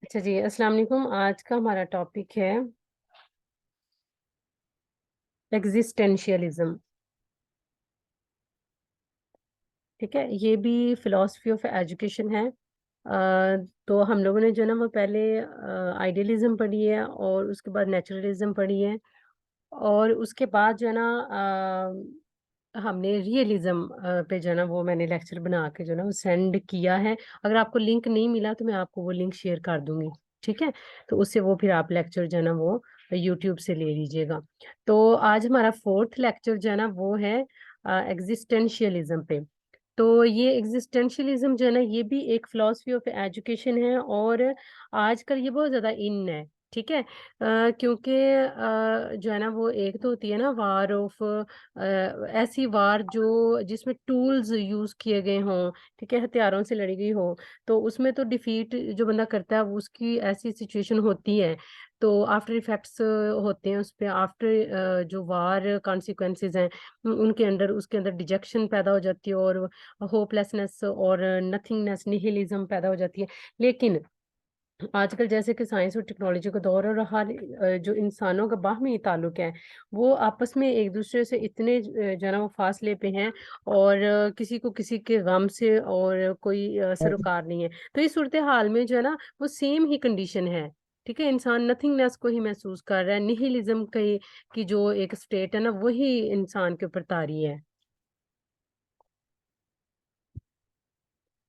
अच्छा जी, अस्सलाम वालेकुम। आज का हमारा टॉपिक है एग्जिस्टेंशियलिज्म। ठीक है, ये भी फिलॉसफी ऑफ एजुकेशन है। तो हम लोगों ने जो ना वो पहले आइडियलिज्म पढ़ी है और उसके बाद नेचुरलिज्म पढ़ी है और उसके बाद जो है ना हमने रियलिज्म पे जो है ना वो मैंने लेक्चर बना के जो है ना वो सेंड किया है। अगर आपको लिंक नहीं मिला तो मैं आपको वो लिंक शेयर कर दूंगी। ठीक है, तो उससे वो फिर आप लेक्चर जो है ना वो यूट्यूब से ले लीजिएगा। तो आज हमारा फोर्थ लेक्चर जो है ना वो है एग्जिस्टेंशियलिज्म पे। तो ये एग्जिस्टेंशियलिज्म जो है ना ये भी एक फिलॉसफी ऑफ एजुकेशन है और आजकल ये बहुत ज्यादा इन है। ठीक है, क्योंकि जो है ना वो एक तो होती है ना वार ऑफ ऐसी वार जो जिसमें टूल्स यूज किए गए हों। ठीक है, हथियारों से लड़ी गई हो तो उसमें तो डिफीट जो बंदा करता है वो उसकी ऐसी सिचुएशन होती है। तो आफ्टर इफेक्ट्स होते हैं उस पे, आफ्टर जो वार कॉन्सिक्वेंसेज हैं उनके अंदर उसके अंदर डिजेक्शन पैदा हो जाती है और होपलेसनेस और नथिंगनेस निहिलिज्म पैदा हो जाती है। लेकिन आजकल जैसे कि साइंस और टेक्नोलॉजी का दौर है और हर जो इंसानों का बाहमी ताल्लुक है वो आपस में एक दूसरे से इतने जो है ना वो फासले पे हैं और किसी को किसी के गम से और कोई सरोकार नहीं है। तो इस सूरत हाल में जो है ना वो सेम ही कंडीशन है। ठीक है, इंसान नथिंगनेस को ही महसूस कर रहा है, निहिलिज्म की जो एक स्टेट है ना वही इंसान के ऊपर तारी है।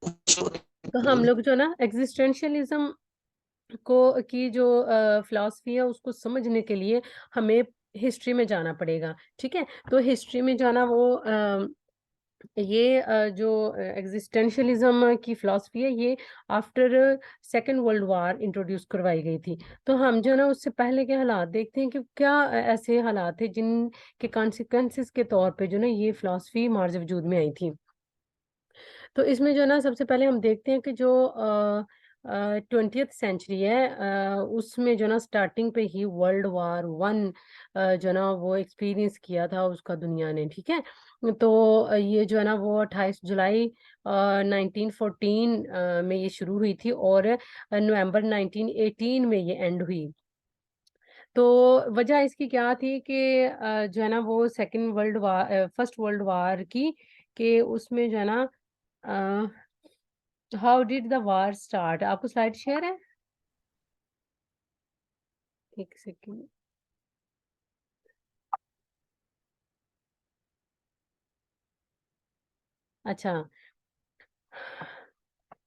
तो हम लोग जो है ना एग्जिस्टेंशियलिज्म को की जो फिलॉसफी है उसको समझने के लिए हमें हिस्ट्री में जाना पड़ेगा। ठीक है, तो हिस्ट्री में जाना वो ये जो एग्जिस्टेंशियलिज्म की फिलॉसफी है ये after second world war introduce करवाई गई थी। तो हम जो है ना उससे पहले के हालात देखते हैं कि क्या ऐसे हालात थे जिनके कॉन्सिक्वेंसेस के तौर पे जो ना ये फिलॉसफी मार्ज वजूद में आई थी। तो इसमें जो है ना सबसे पहले हम देखते हैं कि जो 20th सेंचुरी है उसमें जो ना स्टार्टिंग पे ही वर्ल्ड वार वन जो ना वो एक्सपीरियंस किया था उसका दुनिया ने। ठीक है, तो ये जो है ना वो 28 जुलाई 1914 में ये शुरू हुई थी और नवंबर 1918 में ये एंड हुई। तो वजह इसकी क्या थी कि जो है ना वो second world war first world war की कि उसमें जो है ना how did the war start. आपको स्लाइड शेयर है? एक सेकेंड। अच्छा,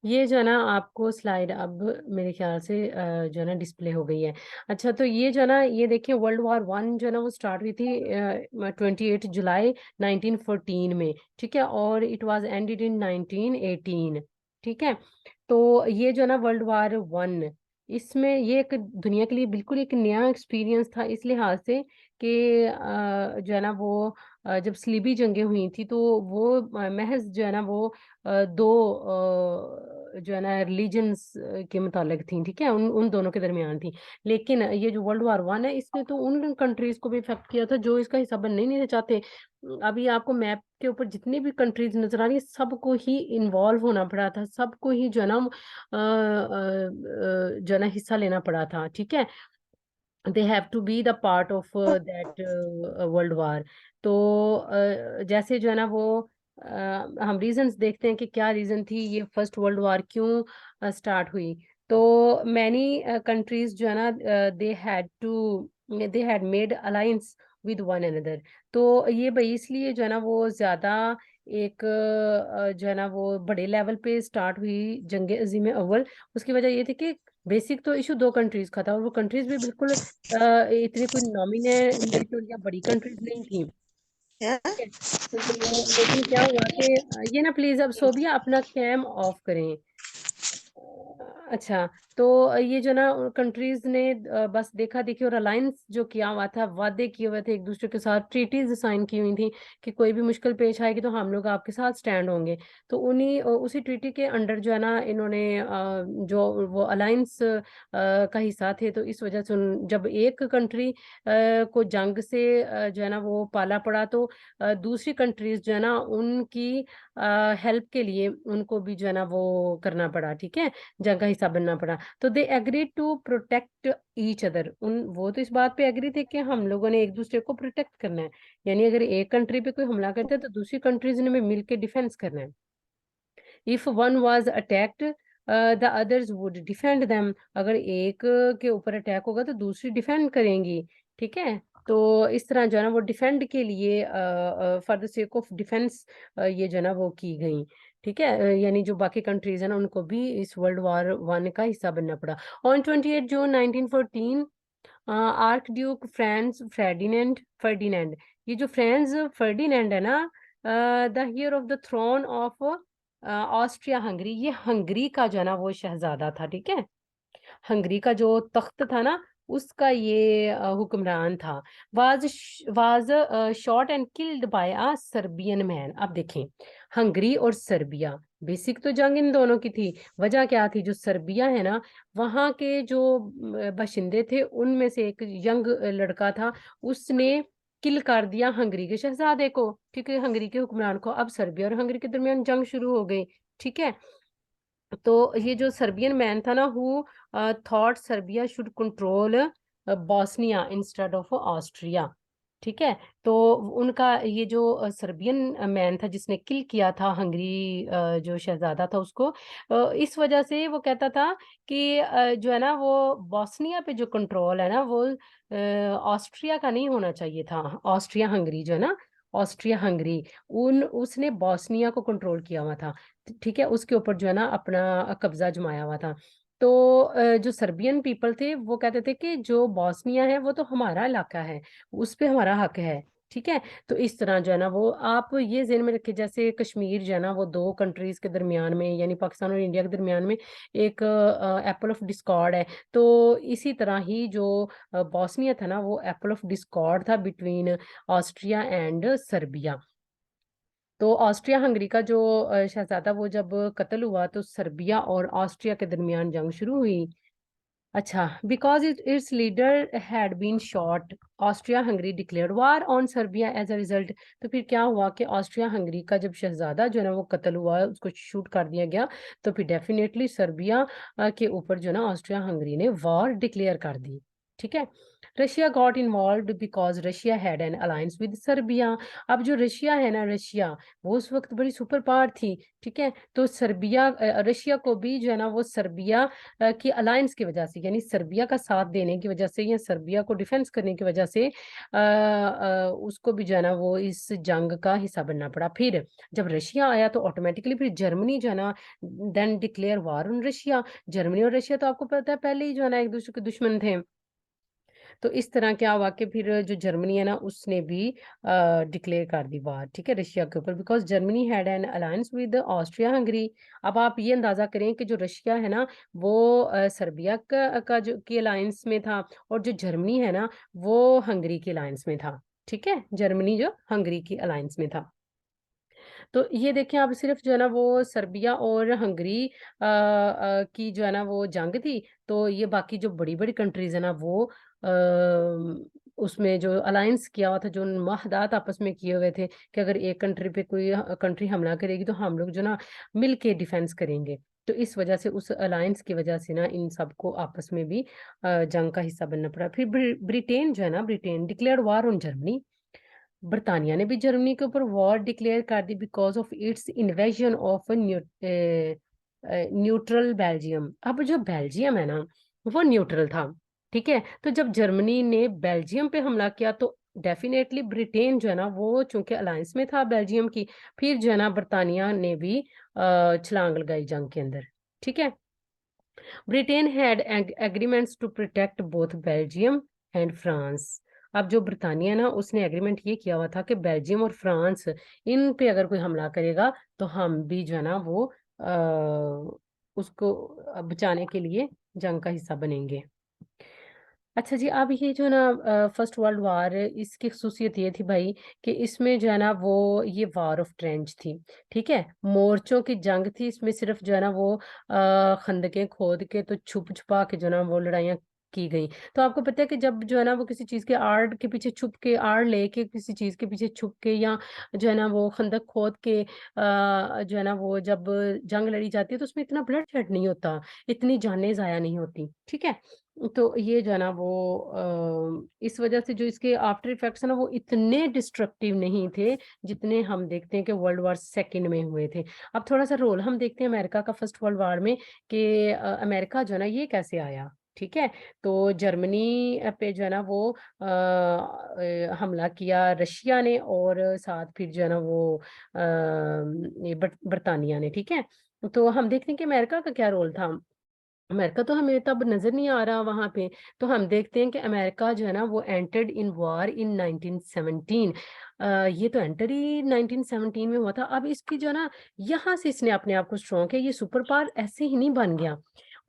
ये जो है ना आपको स्लाइड अब मेरे ख्याल से जो है ना डिस्प्ले हो गई है। अच्छा, तो ये जो है ना ये देखिए वर्ल्ड वॉर वन जो है ना वो स्टार्ट हुई थी 28 जुलाई 1914 में। ठीक है, और इट वाज एंडेड इन 1918। ठीक है, तो ये जो है ना वर्ल्ड वॉर वन इसमें ये एक दुनिया के लिए बिल्कुल एक नया एक्सपीरियंस था इस लिहाज से कि जो है ना वो जब सलीबी जंगें हुई थी तो वो महज जो है ना वो दो जो है ना रिलीजन्स के मुतालिक थी। ठीक है, उन उन दोनों के दरमियान थी। लेकिन ये जो वर्ल्ड वार वन है इसने तो उन कंट्रीज को भी इफेक्ट किया था जो इसका हिस्सा बनने ही नहीं चाहते। अभी आपको मैप के ऊपर जितनी भी कंट्रीज नजर आ रही है सबको ही इन्वॉल्व होना पड़ा था, सबको ही जो है ना जो है ना हिस्सा लेना पड़ा था। ठीक है, they have to be the part of that world war. तो जैसे जो है ना वो हम रीजंस देखते हैं कि क्या रीजन थी ये फर्स्ट वर्ल्ड वार क्यों स्टार्ट हुई। तो मैनी कंट्रीज जो है ना they had made alliance with one another. तो ये भाई इसलिए जो है ना वो ज्यादा एक जो है ना वो बड़े लेवल पे स्टार्ट हुई जंग अजीम अव्वल। उसकी वजह ये थी कि बेसिक तो इशू दो कंट्रीज का था और वो कंट्रीज भी बिल्कुल इतनी कोई नॉमिनेटेड या बड़ी कंट्रीज नहीं थी। Yeah. ठीक है, तो लेकिन क्या हुआ कि ये ना प्लीज अब सोबिया अपना कैम ऑफ करें। अच्छा, तो ये जो ना कंट्रीज ने बस देखा देखी और अलायंस जो किया हुआ था, वादे किए हुए थे एक दूसरे के साथ, ट्रीटीज साइन की हुई थी कि कोई भी मुश्किल पेश आएगी तो हम लोग आपके साथ स्टैंड होंगे। तो उन्हीं उसी ट्रीटी के अंडर जो है ना इन्होंने जो वो अलायंस का हिस्सा थे तो इस वजह से जब एक कंट्री को जंग से जो है ना वो पाला पड़ा तो दूसरी कंट्रीज जो है ना उनकी हेल्प के लिए उनको भी जो है ना वो करना पड़ा। ठीक है, जंग का हिस्सा हिस्सा बनना पड़ा। तो they agree to protect each other, उन वो तो इस बात पे एग्री थे कि हम लोगों ने एक दूसरे को प्रोटेक्ट करना है, यानी अगर एक कंट्री पे कोई हमला करता है तो दूसरी कंट्रीज ने मिलकर डिफेंस करना है। If one was attacked the others would defend them, अगर एक के ऊपर अटैक होगा तो दूसरी डिफेंड करेंगी। ठीक है, तो इस तरह जो है ना वो डिफेंड के लिए for the sake of defence ये जो है ना वो की गई। ठीक है, यानी जो बाकी कंट्रीज है ना उनको भी इस वर्ल्ड वॉर वन का हिस्सा बनना पड़ा। On 28 June 1914 archduke Franz Ferdinand, ये जो फ्रांस फर्डिनेंड है ना, the heir of the throne of Austria Hungary, ये हंगरी का जो है ना वो शहजादा था। ठीक है, हंगरी का जो तख्त था ना उसका ये हुक्मरान था। Was was shot and killed by a Serbian man. अब देखें, हंगरी और सर्बिया, बेसिक तो जंग इन दोनों की थी। वजह क्या थी, जो सर्बिया है ना वहाँ के जो बाशिंदे थे उनमें से एक यंग लड़का था, उसने किल कर दिया हंगरी के शहजादे को। ठीक है, हंगरी के हुक्मरान को। अब सर्बिया और हंगरी के दरमियान जंग शुरू हो गई। ठीक है, तो ये जो सर्बियन मैन था ना, who thought Serbia should control Bosnia instead of Austria. ठीक है, तो उनका ये जो सर्बियन मैन था जिसने किल किया था हंगरी जो शहजादा था उसको, इस वजह से वो कहता था कि जो है ना वो बॉस्निया पे जो कंट्रोल है ना वो ऑस्ट्रिया का नहीं होना चाहिए था। ऑस्ट्रिया हंगरी जो है ना, ऑस्ट्रिया हंगरी, उन उसने बॉस्निया को कंट्रोल किया हुआ था। ठीक है, उसके ऊपर जो है ना अपना कब्जा जमाया हुआ था। तो जो सर्बियन पीपल थे वो कहते थे कि जो बॉस्निया है वो तो हमारा इलाका है, उस पे हमारा हक है। ठीक है, तो इस तरह जो है ना वो आप ये जेहन में रखिए, जैसे कश्मीर जो है ना वो दो कंट्रीज के दरमियान में, यानी पाकिस्तान और इंडिया के दरमियान में एक एप्पल ऑफ डिस्कॉर्ड है। तो इसी तरह ही जो बॉस्निया था ना वो एप्पल ऑफ डिस्कॉर्ड था बिटवीन ऑस्ट्रिया एंड सर्बिया। तो ऑस्ट्रिया हंगरी का जो शहजादा वो जब कत्ल हुआ तो सर्बिया और ऑस्ट्रिया के दरमियान जंग शुरू हुई। अच्छा, because its leader had been shot, Austria Hungary declared war on Serbia as a result. तो फिर क्या हुआ कि ऑस्ट्रिया हंगरी का जब शहजादा जो है ना वो कत्ल हुआ, उसको शूट कर दिया गया, तो फिर डेफिनेटली सर्बिया के ऊपर जो है ना ऑस्ट्रिया हंगरी ने वॉर डिक्लेयर कर दी। ठीक है, Russia got involve because Russia had an alliance with Serbia. अब जो रशिया है ना, रशिया वो उस वक्त बड़ी सुपर पावर थी। ठीक है, तो सर्बिया रशिया को भी जो है ना वो सर्बिया की अलायंस की वजह से, यानी सर्बिया का साथ देने की वजह से या सर्बिया को डिफेंस करने की वजह से उसको भी जो है ना वो इस जंग का हिस्सा बनना पड़ा। फिर जब रशिया आया तो ऑटोमेटिकली फिर जर्मनी जो है ना then declare war on Russia. Germany और रशिया तो आपको पता है पहले ही जो है ना एक दूसरे के दुश्मन थे। तो इस तरह क्या हुआ कि फिर जो जर्मनी है ना उसने भी डिक्लेयर कर दी वार, ठीक है, रशिया के ऊपर, because Germany had an alliance with Austria Hungary. अब आप ये अंदाजा करें कि जो रशिया है ना वो सर्बिया का जो की अलायंस में था, और जो जर्मनी है ना वो हंगरी की अलायंस में था। ठीक है, जर्मनी जो हंगरी की अलायंस में था। तो ये देखिए आप, सिर्फ जो है ना वो सर्बिया और हंगरी की जो है ना वो जंग थी। तो ये बाकी जो बड़ी बड़ी कंट्रीज है ना वो उसमें जो अलायंस किया हुआ था, जो मुआहदात आपस में किए हुए थे कि अगर एक कंट्री पे कोई कंट्री हमला करेगी तो हम लोग जो ना मिल के डिफेंस करेंगे। तो इस वजह से, उस अलायंस की वजह से ना इन सबको आपस में भी जंग का हिस्सा बनना पड़ा। फिर ब्रिटेन जो है ना, Britain declared war on Germany. बर्तानिया ने भी जर्मनी के ऊपर वॉर डिक्लेयर कर दी because of its invasion of neutral Belgium. अब जो बेल्जियम है ना वो न्यूट्रल था। ठीक है, तो जब जर्मनी ने बेल्जियम पे हमला किया तो डेफिनेटली ब्रिटेन जो है ना वो चूंकि अलायंस में था बेल्जियम की, फिर जो है ना बर्तानिया ने भी छलांग लगाई जंग के अंदर। ठीक है, Britain had agreements to protect both Belgium and France. अब जो ब्रिटानिया ना उसने एग्रीमेंट ये किया हुआ था कि बेल्जियम और फ्रांस इन पे अगर कोई हमला करेगा तो हम भी जो है ना वो उसको बचाने के लिए जंग का हिस्सा बनेंगे। अच्छा जी, अब ये जो ना फर्स्ट वर्ल्ड वार, इसकी खसूसियत ये थी भाई कि इसमें जो है ना वो ये वार ऑफ ट्रेंच थी। ठीक है, मोर्चों की जंग थी। इसमें सिर्फ जो है ना वो खंदकें खोद के तो छुप छुपा के जो ना वो लड़ाइयाँ की गई। तो आपको पता है कि जब जो है ना वो किसी चीज़ के आड़ के पीछे छुप के, आड़ लेके किसी चीज़ के पीछे छुप के, या जो है ना वो खंदक खोद के जो है ना वो जब जंग लड़ी जाती है तो उसमें इतना ब्लडशेड नहीं होता, इतनी जानें ज़ाया नहीं होती, ठीक है? तो ये जो है ना वो इस वजह से जो इसके आफ्टर इफेक्ट्स हैं ना वो इतने डिस्ट्रक्टिव नहीं थे, जितने हम देखते हैं कि वर्ल्ड वॉर सेकंड में हुए थे। अब थोड़ा-सा रोल हम देखते हैं अमेरिका का फर्स्ट वर्ल्ड वॉर में, कि अमेरिका जो है ना ये कैसे आया, ठीक है? तो जर्मनी पे जो है ना वो हमला किया रशिया ने, और साथ फिर जो है ना वो ये बरतानिया ने, ठीक है? तो हम देखते हैं कि अमेरिका का क्या रोल था। अमेरिका तो हमें तब नज़र नहीं आ रहा वहाँ पे, तो हम देखते हैं कि अमेरिका जो है ना वो एंटर्ड इन वॉर इन 1917। ये तो एंटर ही 1917 में हुआ था। अब इसकी जो है ना यहाँ से इसने अपने आप को स्ट्रॉन्ग किया, ये सुपर पावर ऐसे ही नहीं बन गया।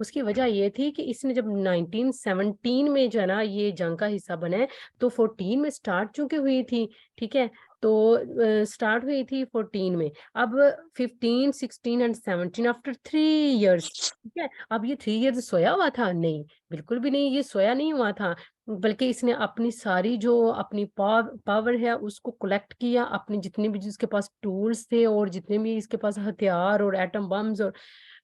उसकी वजह ये थी कि इसने जब 1917 में जो है ना ये जंग का हिस्सा बना है, तो 14 में स्टार्ट चूँकि हुई थी, ठीक है? तो स्टार्ट हुई थी 14 में। अब 15, 16 एंड 17 आफ्टर 3 इयर्स, ठीक है? अब ये 3 इयर्स सोया हुआ था? नहीं, बिल्कुल भी नहीं, ये सोया नहीं हुआ था। बल्कि इसने अपनी सारी जो अपनी पावर है उसको कलेक्ट किया, अपने जितने भी जिसके पास टूल्स थे और जितने भी इसके पास हथियार और एटम बम्स और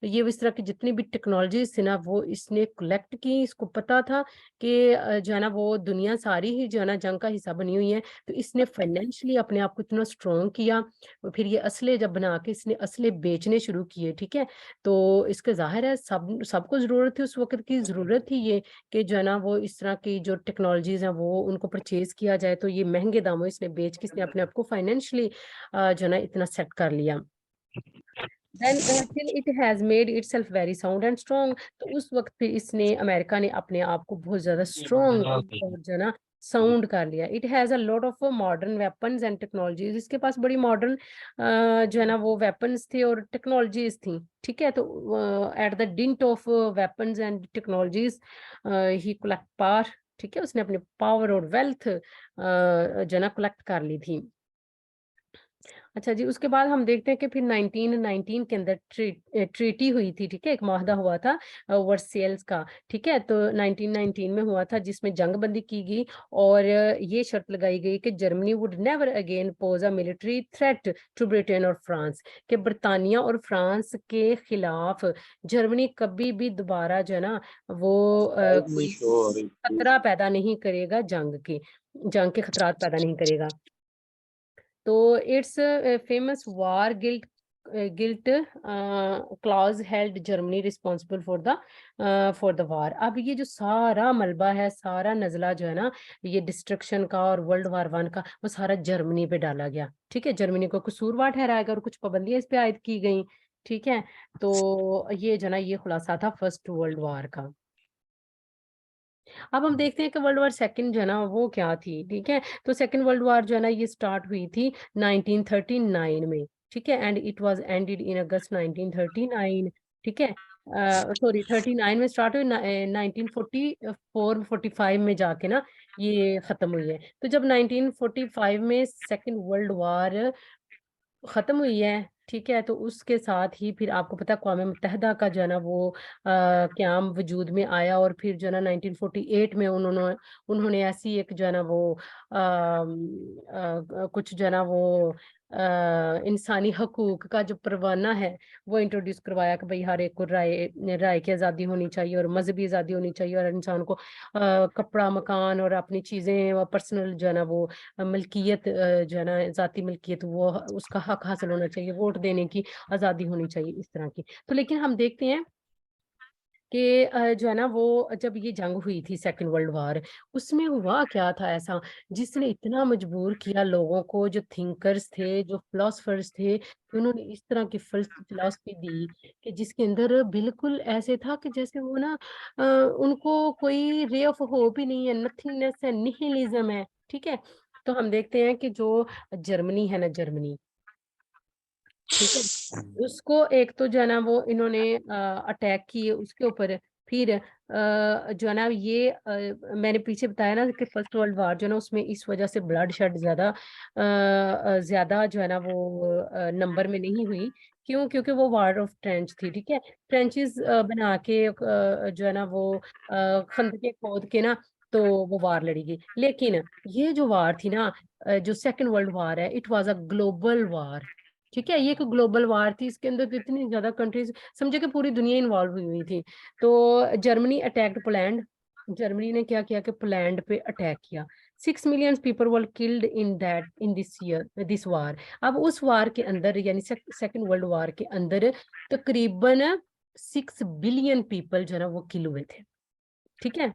ये इस तरह की जितनी भी टेक्नोलॉजीज़ थी ना वो इसने कलेक्ट की। इसको पता था कि जो है ना वो दुनिया सारी ही जो है ना जंग का हिस्सा बनी हुई है। तो इसने फाइनेंशियली अपने आप को इतना स्ट्रॉन्ग किया, और फिर ये असले जब बना के इसने असले बेचने शुरू किए, ठीक है? तो इसके ज़ाहिर है सबको ज़रूरत थी, उस वक़्त की ज़रूरत थी ये, कि जो है ना वो इस तरह की जो टेक्नोलॉज़ीज़ हैं वो उनको परचेज़ किया जाए, तो ये महँगे दामों में इसने बेच के इसने अपने आप को फाइनेंशियली जो है ना इतना सेट कर लिया। Then till it has made itself very sound and strong. तो उस वक़्त पे इसने अमेरिका ने अपने आप को बहुत ज़्यादा स्ट्रॉन्ग और जो है ना साउंड कर लिया। It has a lot of modern weapons and technologies. इसके पास बड़ी मॉडर्न जो है ना वो वेपन्स थे और टेक्नोलॉजीज़ थी, ठीक है? तो at the didn't of weapons and technologies he collect power, ठीक है? उसने अपनी पावर और वेल्थ जो है ना कलेक्ट कर ली थी। अच्छा जी, उसके बाद हम देखते हैं कि फिर 1919 के अंदर ट्रीटी हुई थी, ठीक है? एक मुआहदा हुआ था वर्सेल्स का, ठीक है? तो 1919 में हुआ था जिसमें जंगबंदी की गई, और ये शर्त लगाई गई कि Germany would never again pose a military threat to Britain और फ्रांस, कि बर्तानिया और फ्रांस के खिलाफ जर्मनी कभी भी दोबारा जो है ना वो कोई खतरा पैदा नहीं करेगा, जंग के खतरात पैदा नहीं करेगा। तो it's famous war guilt clause held Germany responsible for the war. अब ये जो सारा मलबा है, सारा नज़ला जो है ना ये डिस्ट्रक्शन का और वर्ल्ड वार वन का, वो सारा जर्मनी पे डाला गया, ठीक है? जर्मनी को कसूरवार ठहराया गया और कुछ पाबंदियां इस पे आयद की गई, ठीक है? तो ये जो है ना ये खुलासा था फर्स्ट वर्ल्ड वार का। अब हम देखते हैं कि वर्ल्ड वॉर सेकंड जो है ना वो क्या थी, ठीक है? तो सेकंड वर्ल्ड वॉर जो है ना ये स्टार्ट हुई थी 1939 में, ठीक है? And it was ended in August 1939, ठीक है? सॉरी 39 में स्टार्ट हुई, 1944 45 में जाके ना ये खत्म हुई है। तो जब 1945 में सेकंड वर्ल्ड वॉर खत्म हुई है, ठीक है? तो उसके साथ ही फिर आपको पता है अक़वाम मुत्तहिदा का जो है ना वो क़याम वजूद में आया, और फिर जो है ना 1948 में उन्होंने उन्होंने ऐसी एक जो है ना वो कुछ जो है ना वो इंसानी हकूक का जो परवाना है वो इंट्रोड्यूस करवाया कि भाई हर एक को राय राय की आज़ादी होनी चाहिए और मजहबी आज़ादी होनी चाहिए, और इंसान को कपड़ा, मकान और अपनी चीज़ें पर्सनल जो है ना वो मलकियत जो है ना ज़ाती मलकियत वो उसका हक हासिल होना चाहिए, वोट देने की आज़ादी होनी चाहिए, इस तरह की। तो लेकिन हम देखते हैं कि जो है ना वो जब ये जंग हुई थी सेकंड वर्ल्ड वॉर, उसमें हुआ क्या था ऐसा जिसने इतना मजबूर किया लोगों को, जो थिंकर्स थे, जो फिलोसफर्स थे, कि उन्होंने इस तरह की फिलॉसफी दी कि जिसके अंदर बिल्कुल ऐसे था कि जैसे वो ना उनको कोई रे ऑफ होप ही नहीं है, नथिंगनेस है, निहिलिज्म है, ठीक है? तो हम देखते हैं कि जो जर्मनी है ना, जर्मनी, ठीक है? उसको एक तो जो है ना वो इन्होंने अटैक किए उसके ऊपर, फिर जो है ना ये मैंने पीछे बताया ना कि फर्स्ट वर्ल्ड वार जो है ना उसमें इस वजह से ब्लड शेड ज़्यादा ज़्यादा जो है ना वो नंबर में नहीं हुई, क्यों? क्योंकि वो वार ऑफ ट्रेंच थी, ठीक है? ट्रेंचेस बना के जो है ना वो खंदकें खोद के ना, तो वो वार लड़ी गई। लेकिन ये जो वार थी ना, जो सेकंड वर्ल्ड वार है, इट वाज अ ग्लोबल वार, ठीक है? ये एक ग्लोबल वार थी, इसके अंदर इतनी ज्यादा कंट्रीज, समझे कि पूरी दुनिया इन्वॉल्व हुई हुई थी। तो जर्मनी अटैक्ड पोलैंड, जर्मनी ने क्या किया कि पोलैंड पे अटैक किया। 6 million people were killed in this year, this वार। अब उस वार के अंदर, यानी सेकंड वर्ल्ड वार के अंदर, तकरीबन 6 बिलियन पीपल जो है ना वो किल हुए थे, ठीक है?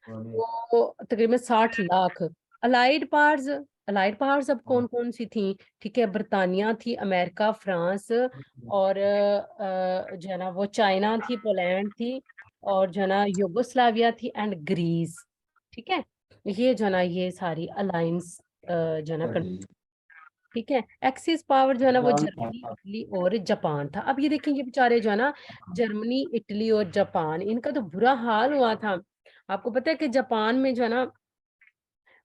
वो तकरीबन 60 lakh. Allied powers, allied powers अब कौन कौन सी थी? ठीक है, बरतानिया थी, अमेरिका, फ्रांस, और जो है ना वो चाइना थी, पोलैंड थी, और जो है ना युगोस्लाविया थी, एंड ग्रीस, ठीक है? ये जो है ना ये सारी अलायंस जो है ना, ठीक है। एक्सिस पावर जो है ना वो जर्मनी, इटली और जापान था। अब ये देखें, ये बेचारे जो है ना, जर्मनी, इटली और जापान, इनका तो बुरा हाल हुआ था। आपको पता है कि जापान में जो है ना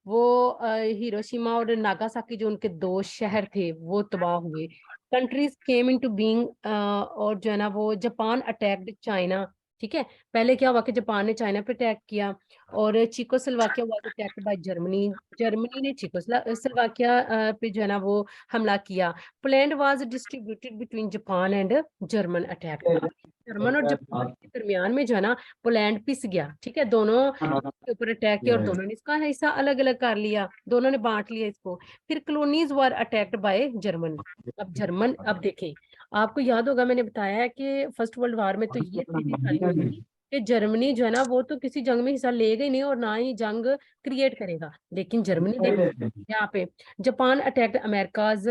वो हिरोशिमा और नागासाकी, जो उनके दो शहर थे, वो तबाह हुए। कंट्रीज केम इनटू बीइंग, और जो है ना वो जापान अटैक्ड चाइना, ठीक है? पहले क्या हुआ कि जापान ने चाइना पे अटैक किया, और Czechoslovakia was attacked by Germany, Germany ने चिकोस्लोवाकिया पे जो है ना वो हमला किया। Poland was distributed between Japan and German attack. अब जर्मन और जापान के दरमियान में जो है ना पोलैंड पिस गया, ठीक है? दोनों के ऊपर अटैक किया, और दोनों ने इसका हिस्सा अलग अलग कर लिया, दोनों ने बांट लिया इसको। फिर colonies were attacked by German. अब जर्मन, अब देखें, आपको याद होगा मैंने बताया है कि फर्स्ट वर्ल्ड वार में तो ये स्थिति सारी हुई थी कि जर्मनी जो है ना वो तो किसी जंग में हिस्सा लेगा ही नहीं, और ना ही जंग क्रिएट करेगा। लेकिन जर्मनी देखो यहाँ पे, जापान अटैक्ड अमेरिकाज,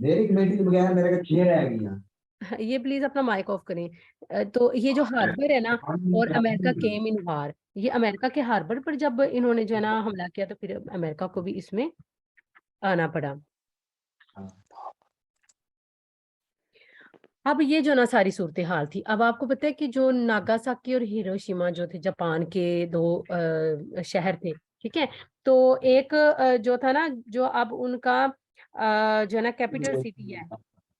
मेरी कमेटी के बगैर मेरे का चेयर है गया। ये प्लीज अपना माइक ऑफ करें। तो ये जो हार्बर है ना, और अमेरिका केम इन वार, ये अमेरिका के हार्बर पर जब इन्होंने जो है ना हमला किया, तो फिर अमेरिका को भी इसमें आना पड़ा। अब ये जो ना सारी सूरत हाल थी। अब आपको पता है कि जो नागासाकी और हिरोशिमा जो थे, जापान के दो शहर थे, ठीक है? तो एक जो था ना, जो अब उनका जो है ना कैपिटल सिटी है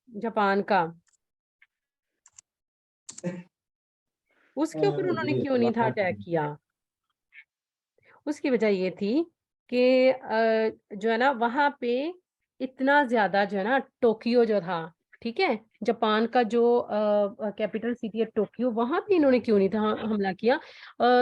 जापान का, उसके ऊपर उन्होंने क्यों नहीं था अटैक किया? उसकी वजह ये थी कि जो है ना वहां पे इतना ज्यादा जो है ना, टोक्यो जो था, ठीक है, जापान का जो कैपिटल सिटी है टोक्यो, वहां पे इन्होंने क्यों नहीं था हमला किया?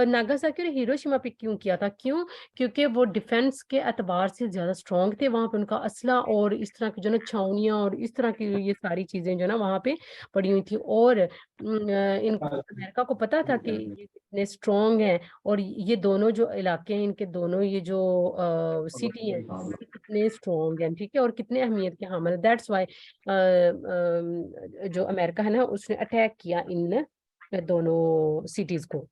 नागासाकी और हिरोशिमा पे क्यों किया था? क्यों? क्योंकि वो डिफेंस के एतबार से ज्यादा स्ट्रांग थे, वहां पे उनका असला और इस तरह की जो ना छावनियां और इस तरह की ये सारी चीजें जो है ना वहां पे पड़ी हुई थी। और इनको, अमेरिका को पता था कि ये कितने स्ट्रांग हैं, और ये दोनों जो इलाके हैं, इनके दोनों ये जो सिटी हैं, ये कितने स्ट्रॉन्ग हैं, ठीक है, और कितने अहमियत के हामिल। दैट्स वाई जो अमेरिका है ना, उसने अटैक किया इन दोनों सिटीज को।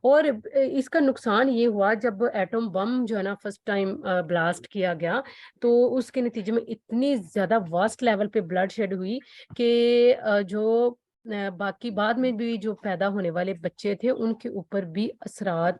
और इसका नुकसान ये हुआ, जब एटम बम जो है ना फर्स्ट टाइम ब्लास्ट किया गया, तो उसके नतीजे में इतनी ज्यादा वास्ट लेवल पे ब्लड शेड हुई कि जो बाकी बाद में भी जो पैदा होने वाले बच्चे थे, उनके ऊपर भी असरात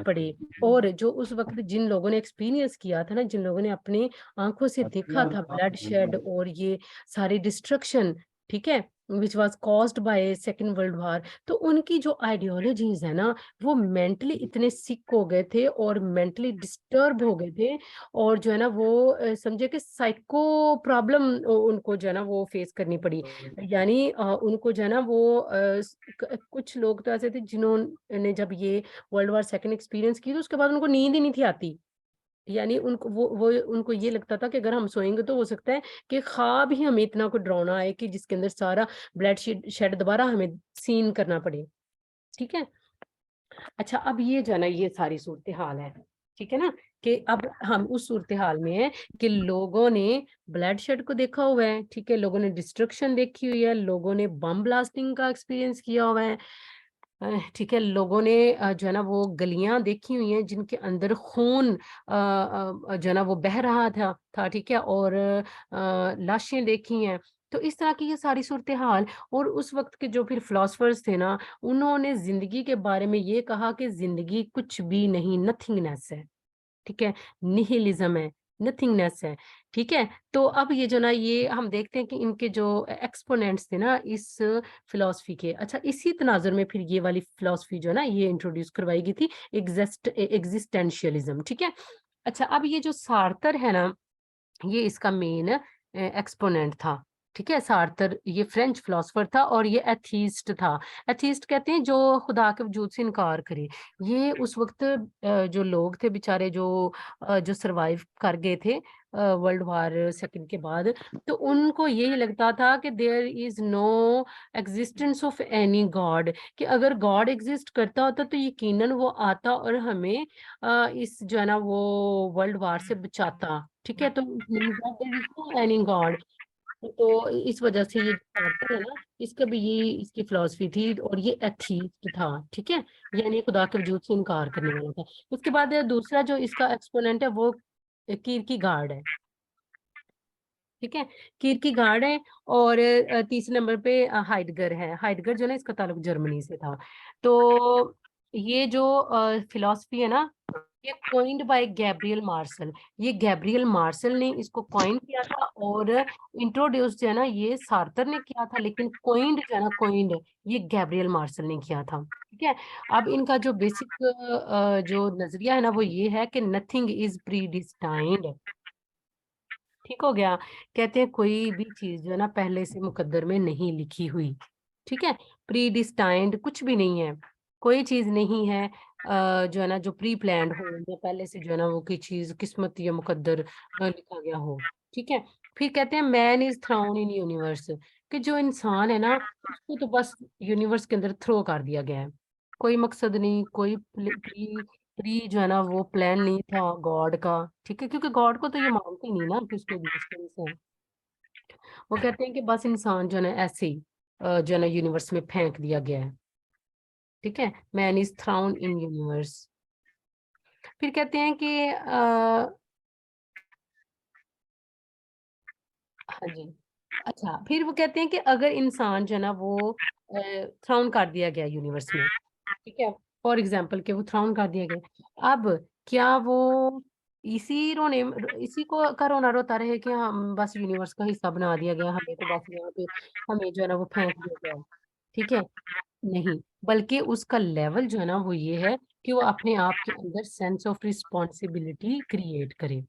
पड़े। और जो उस वक्त जिन लोगों ने एक्सपीरियंस किया था ना, जिन लोगों ने अपनी आंखों से देखा था ब्लड शेड और ये सारी डिस्ट्रक्शन, ठीक है, which was caused by second world war, तो उनकी जो आइडियोलॉजीज है ना, वो मेंटली इतने सिक हो गए थे और मेंटली डिस्टर्ब हो गए थे, और जो है ना वो समझे कि साइको प्रॉब्लम उनको जो है ना वो फेस करनी पड़ी। यानी उनको जो है ना वो कुछ लोग तो ऐसे थे जिन्होंने जब ये वर्ल्ड वॉर सेकंड एक्सपीरियंस की, तो उसके बाद उनको नींद ही नहीं थी आती। यानी उनको वो उनको ये लगता था कि अगर हम सोएंगे तो हो सकता है कि ख्वाब ही हमें इतना को डरावना आए कि जिसके अंदर सारा ब्लड शेड शेड दोबारा हमें सीन करना पड़े, ठीक है? अच्छा, अब ये जो है ना ये सारी सूरत हाल है, ठीक है ना, कि अब हम उस सूरत हाल में है कि लोगों ने ब्लड शेड को देखा हुआ है, ठीक है, लोगों ने डिस्ट्रक्शन देखी हुई है, लोगों ने बम ब्लास्टिंग का एक्सपीरियंस किया हुआ है, ठीक है, लोगों ने जो है ना वो गलियां देखी हुई हैं जिनके अंदर खून जो है ना वो बह रहा था, ठीक है, और लाशें देखी हैं। तो इस तरह की ये सारी सूरत हाल। और उस वक्त के जो फिर फिलोसफर्स थे ना, उन्होंने जिंदगी के बारे में ये कहा कि जिंदगी कुछ भी नहीं, नथिंगनेस है, ठीक है, निहिलिज्म है, नथिंगनेस है, ठीक है। तो अब ये जो ना ये हम देखते हैं कि इनके जो एक्सपोनेंट्स थे ना इस फिलॉसफी के, अच्छा इसी तनाजुर में फिर ये वाली फिलॉसफी जो है ना ये इंट्रोड्यूस करवाई गई थी, एग्जिस्टेंशियलिज्म, ठीक है। अच्छा अब ये जो सार्थर है ना ये इसका मेन एक्सपोनेंट था, ठीक है। सार्थर ये फ्रेंच फिलोसोफर था और ये एथीस्ट था। एथीस्ट कहते हैं जो खुदा के वजूद से इनकार करे। ये उस वक्त जो लोग थे बेचारे जो सरवाइव कर गए थे वर्ल्ड वार सेकंड के बाद, तो उनको यही लगता था कि there is no existence of any God, कि अगर गॉड एग्जिस्ट करता होता तो यकीनन वो आता और हमें इस जो है ना वो वर्ल्ड वार से बचाता, ठीक है। तो एनी गॉड, तो इस वजह से ये जो सार्थर है ना इसका भी ये इसकी फिलॉसफी थी और ये एथीस्ट था, ठीक है, यानी खुदा के वजूद से इनकार करने वाला था। उसके बाद दूसरा जो इसका एक्सपोनेंट है वो कीरकेगार्ड है, ठीक है, कीरकेगार्ड है। और तीसरे नंबर पे हाइडगर है। हाइडगर जो ना इसका ताल्लुक जर्मनी से था। तो ये जो फिलॉसफी है ना ये कॉइन्ड बाय गैब्रियल मार्शल। ये गैब्रियल मार्शल ने इसको कॉइन किया था और इंट्रोड्यूस जो है ना ये सार्थर ने किया था, लेकिन कॉइन्ड जो है ना कॉइन्ड ये गैब्रियल मार्शल ने किया था, ठीक है। अब इनका जो बेसिक जो नजरिया है ना वो ये है कि नथिंग इज प्रीडिस्टाइंड, ठीक हो गया। कहते हैं कोई भी चीज जो है ना पहले से मुकद्दर में नहीं लिखी हुई, ठीक है। प्री डिस्टाइंड कुछ भी नहीं है, कोई चीज नहीं है जो है ना जो प्री प्लान्ड हो या पहले से जो है ना वो कोई चीज किस्मत या मुकद्दर लिखा गया हो, ठीक है। फिर कहते हैं man is thrown in universe, कि जो इंसान है ना उसको तो बस यूनिवर्स के अंदर थ्रो कर दिया गया है। कोई मकसद नहीं, कोई प्री प्री जो है ना वो प्लान नहीं था गॉड का, ठीक है, क्योंकि गॉड को तो ये मानते ही नहीं ना कि उसकी एग्जिस्टेंस है। वो कहते हैं कि बस इंसान जो है ना ऐसे ही जो है ना यूनिवर्स में फेंक दिया गया है, ठीक है। Man is thrown in universe. फिर कहते हैं कि हाँ जी, अच्छा फिर वो कहते हैं कि अगर इंसान जो है ना वो थ्राउन कर दिया गया यूनिवर्स में, ठीक है, फॉर एग्जाम्पल कि वो थ्राउन कर दिया गया, अब क्या वो इसी रोने इसी को का रोना रोता रहे कि हम बस यूनिवर्स का हिस्सा बना दिया गया, हमें तो बस यहाँ पे हमें जो है ना वो फेंक दिया गया, ठीक है। नहीं, बल्कि उसका लेवल जो है ना वो ये है कि वो अपने आप के अंदर सेंस ऑफ रिस्पॉन्सिबिलिटी क्रिएट करे,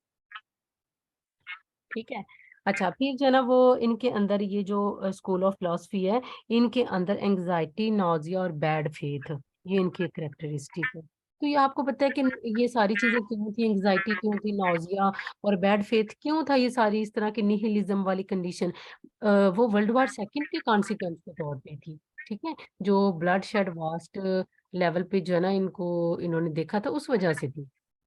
ठीक है। अच्छा फिर जो है ना वो इनके अंदर ये जो स्कूल ऑफ फिलोसफी है इनके अंदर एंजाइटी, नॉजिया और बैड फेथ ये इनकी करेक्टरिस्टिक है। तो ये आपको पता है कि ये सारी चीजें क्यों थी, एंजाइटी क्यों थी, नॉजिया और बैड फेथ क्यों था, ये सारी इस तरह की निहिलिज्म वाली कंडीशन वो वर्ल्ड वार सेकंड के कॉन्सिक्वेंस के तौर पे थी, ठीक है। जो ब्लड शेड वास्ट लेवल पे जो है ना इनको इन्होंने देखा था उस वजह से थी,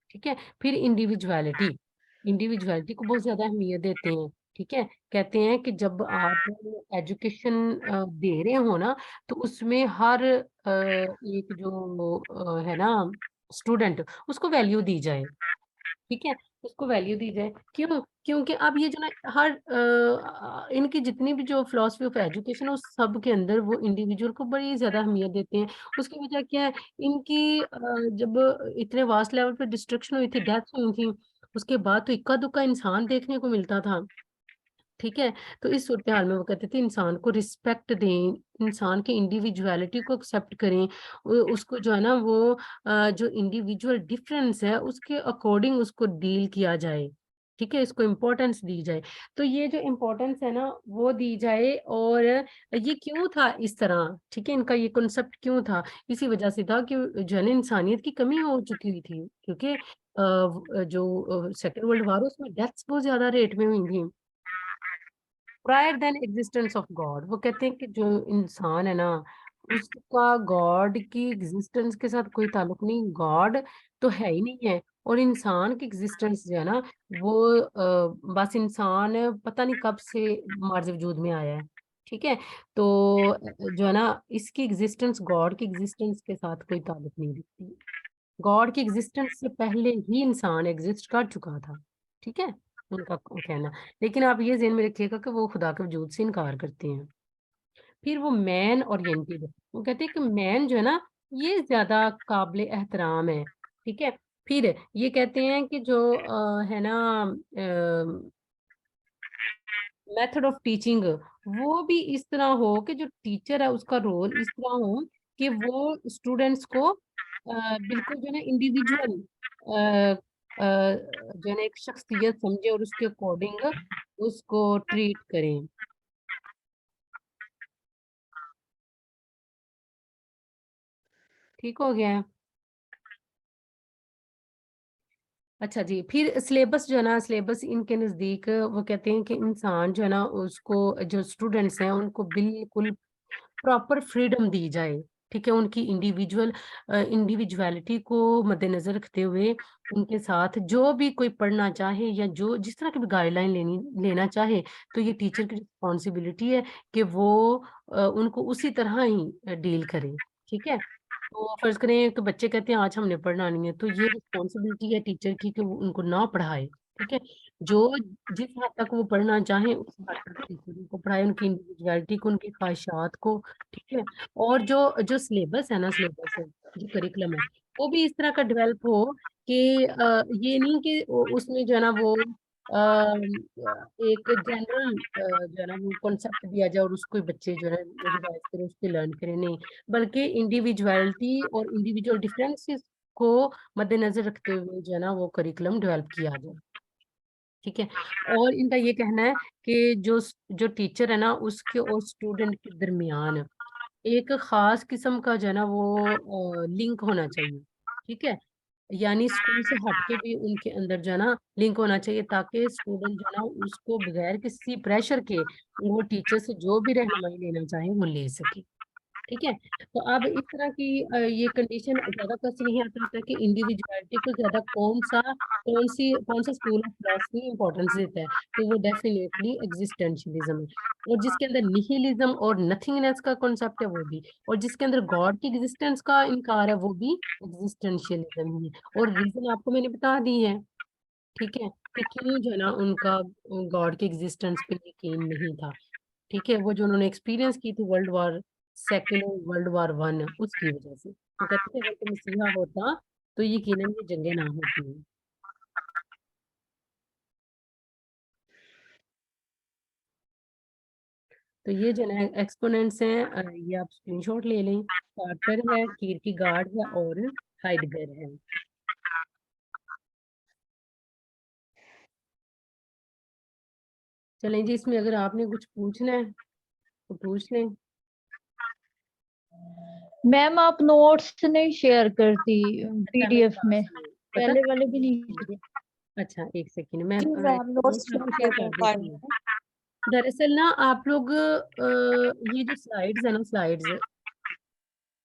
ठीक है। फिर इंडिविजुअलिटी, इंडिविजुअलिटी को बहुत ज्यादा अहमियत देते हैं, ठीक है। कहते हैं कि जब आप एजुकेशन दे रहे हो ना तो उसमें हर एक जो है ना स्टूडेंट उसको वैल्यू दी जाए, ठीक है, उसको वैल्यू दी जाए। क्यों? क्योंकि अब ये जो ना हर इनकी जितनी भी जो फिलोसफी ऑफ एजुकेशन है उस सब के अंदर वो इंडिविजुअल को बड़ी ज्यादा अहमियत देते हैं। उसकी वजह क्या है, इनकी जब इतने वास्ट लेवल पे डिस्ट्रक्शन हुई थी, डेथ्स हुई थी, उसके बाद तो इक्का दुक्का इंसान देखने को मिलता था, ठीक है। तो इस सूरत हाल में वो कहते थे इंसान को रिस्पेक्ट दें, इंसान की इंडिविजुअलिटी को एक्सेप्ट करें, उसको जो है ना वो जो इंडिविजुअल डिफरेंस है उसके अकॉर्डिंग उसको डील किया जाए, ठीक है, इसको इम्पोर्टेंस दी जाए। तो ये जो इम्पोर्टेंस है ना वो दी जाए। और ये क्यों था इस तरह, ठीक है, इनका ये कॉन्सेप्ट क्यों था, इसी वजह से था कि जो है ना इंसानियत की कमी हो चुकी हुई थी, क्योंकि जो सेकेंड वर्ल्ड वार उसमें डेथ्स बहुत ज्यादा रेट में हुई थी prior then existence of God. वो कहते हैं कि जो इंसान है ना उसका गॉड की एग्जिस्टेंस के साथ कोई ताल्लुक नहीं, गॉड तो है ही नहीं है। और इंसान की एग्जिस्टेंस जो है ना वो बस इंसान पता नहीं कब से मार्ज वजूद में आया है, ठीक है। तो जो है ना इसकी एग्जिस्टेंस गॉड की एग्जिस्टेंस के साथ कोई ताल्लुक नहीं दिखती। गॉड की एग्जिस्टेंस से पहले ही इंसान एग्जिस्ट कर चुका था, ठीक है, उनका कहना। लेकिन आप ये ज़हन में रखिएगा कि वो खुदा के वजूद से इनकार करते हैं। फिर वो मैन ओरिएंटेड, वो कहते हैं कि मैन जो है ना ये ज्यादा काबिल एहतराम है, ठीक है। फिर ये कहते हैं कि जो है ना मेथड ऑफ टीचिंग, वो भी इस तरह हो कि जो टीचर है उसका रोल इस तरह हो कि वो स्टूडेंट्स को बिल्कुल जो है ना इंडिविजुअल जो है ना एक शख्सियत समझे और उसके अकॉर्डिंग उसको ट्रीट करें। ठीक हो गया है? अच्छा जी, फिर सिलेबस जो है ना, सिलेबस इनके नज़दीक वो कहते हैं कि इंसान जो है ना उसको, जो स्टूडेंट्स हैं उनको बिल्कुल प्रॉपर फ्रीडम दी जाए। ठीक है, उनकी इंडिविजुअलिटी को मद्देनजर रखते हुए उनके साथ जो भी कोई पढ़ना चाहे या जो जिस तरह की भी गाइडलाइन लेना चाहे, तो ये टीचर की रिस्पॉन्सिबिलिटी है कि वो उनको उसी तरह ही डील करे। ठीक है, तो फर्ज करें कि बच्चे कहते हैं आज हमने पढ़ना नहीं है, तो ये रिस्पॉन्सिबिलिटी है टीचर की कि वो उनको ना पढ़ाए। ठीक है, जो जिस हद तक वो पढ़ना चाहे उस हद तक टीचर उनको पढ़ाए, उनकी इंडिविजुअलिटी को, उनकी ख्वाहिशात को। ठीक है, और जो जो सिलेबस है ना, सिलेबस है जो करिकुलम है, वो भी इस तरह का डेवलप हो कि ये नहीं कि उसमें जो है ना वो एक जनरल जो है ना वो कॉन्सेप्ट दिया जाए और उसको ही बच्चे जो है रिवाइज करें, उसको लर्न करें, नहीं, बल्कि इंडिविजुअलिटी और इंडिविजुअल डिफरेंसेस को मद्देनजर रखते हुए जो है ना वो करिकुलम डेवलप किया जाए। ठीक है, और इनका ये कहना है कि जो जो टीचर है ना उसके और स्टूडेंट के दरमियान एक खास किस्म का जो है ना वो लिंक होना चाहिए। ठीक है, यानी स्कूल से हटके भी उनके अंदर जो है ना लिंक होना चाहिए, ताकि स्टूडेंट जो है ना उसको बगैर किसी प्रेशर के वो टीचर से जो भी रहनुमाई लेना चाहे वो ले सके। ठीक है, तो अब इस तरह की ये कंडीशन ज्यादा कस नहीं आता था कि इंडिविजुअलिटी को ज्यादा कौन सा स्कूल ऑफ फिलोसफी इंपॉर्टेंस देता है, तो वो डेफिनेटली एग्जिस्टेंशियलिज्म है। और जिसके अंदर निहिलिज्म और नथिंगनेस का कॉन्सेप्ट है वो भी, और जिसके अंदर गॉड की एग्जिस्टेंस का इनकार है वो भी एग्जिस्टेंशियलिज्म ही है। और रीजन आपको मैंने बता दी है। ठीक है, कि क्यों जो है ना उनका गॉड के एग्जिस्टेंस पे यकीन नहीं था। ठीक है, वो जो उन्होंने एक्सपीरियंस की थी वर्ल्ड वार वन, उसकी वजह से वो कहते थे अगर कोई मसीहा होता तो यकीनन ये जंगें ना होती। तो ये जो है एक्सपोनेंट्स हैं, ये आप स्क्रीनशॉट ले लें। कार्टर है, कीर्केगार्ड है और हाइडगर है। चलें जी, इसमें अगर आपने कुछ पूछना है तो पूछ लें। मैम आप नोट्स नहीं शेयर करती अच्छा मेरी पीडीएफ बात में, सुनिए, पता पहले वाले भी नहीं किए। अच्छा एक सेकेंड, मैं जी मैम, नोट्स नोट्स आपको शेयर शेयर कर कर देती रही हूँ। हूँ। दरअसल ना आप लोग ये जो स्लाइड्स है ना, स्लाइड्स,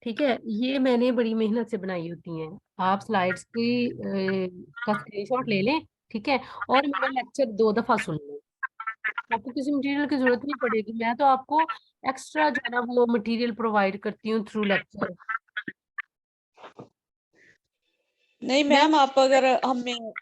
ठीक है, ये मैंने बड़ी मेहनत से बनाई होती हैं। आप स्लाइड्स की का स्क्रीनशॉट ले लें। ठीक है, और मेरा लेक्चर 2 दफा सुन लें। आपको किसी मटेरियल की जरूरत नहीं पड़ेगी, मैं तो आपको एक्स्ट्रा जो है ना वो मटेरियल प्रोवाइड करती हूँ थ्रू लेक्चर। नहीं मैम, आप अगर हमें